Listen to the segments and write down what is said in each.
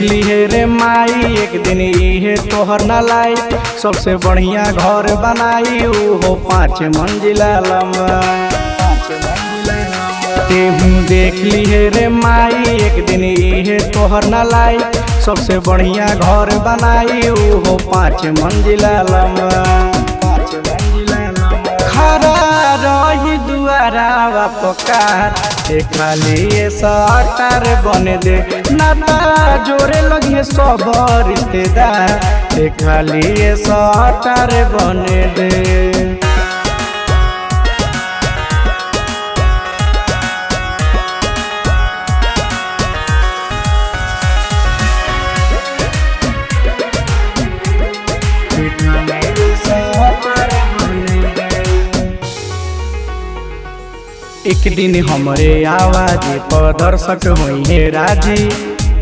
ली है रे माई एक दिन इहे तोहर न लाई। सबसे बढ़िया घर बनाई हो 5 मंजिला लंबा। तेहू देख ली है रे माई एक दिन इहे तोहर न लाई। सबसे बढ़िया घर बनाई हो 5 मंजिला लंबा। खड़ा रही दुआरा पकार खाली सटर बन दे नाता जोरे लगे सब रिश्तेदार खाली सटर बन दे। एक दिन हमरे आवाज पर दर्शक हुई है राजी।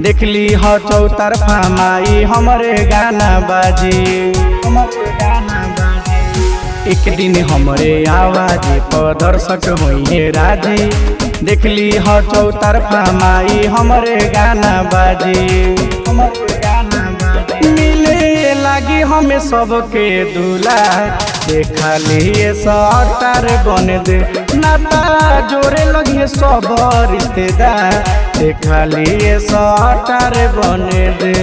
देखली ह चौतरफा माई हमरे गाना बाजी। एक दिन हमरे आवाज पर दर्शक हुई है राजी। देखली ह चौतरफा माई हमरे गाना बाजी। मिले लागी हमें सबके दूल्हा खाली सटर बन दे नाता जोरे लगे सब रिश्तेदार खाली सटर बन दे।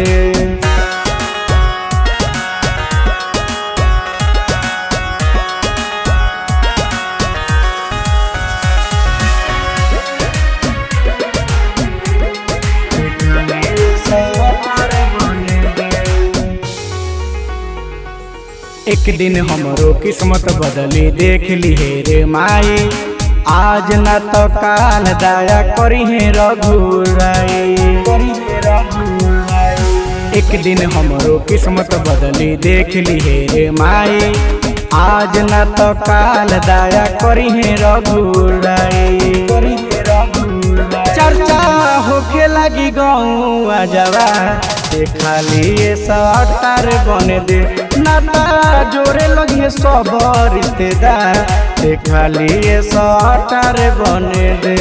एक दिन हमरो किस्मत बदली देख ली है रे माई। आज न तो काल दया करी है रघुराई। एक दिन हमरो किस्मत बदली देख ली है रे माई। आज न तो काल दया करी है रघुराई। चर्चा होके लगी गाँव आजवा खाली सटर बन दे नाता जोरे लगे सब रिश्तेदार खाली सटर बन दे।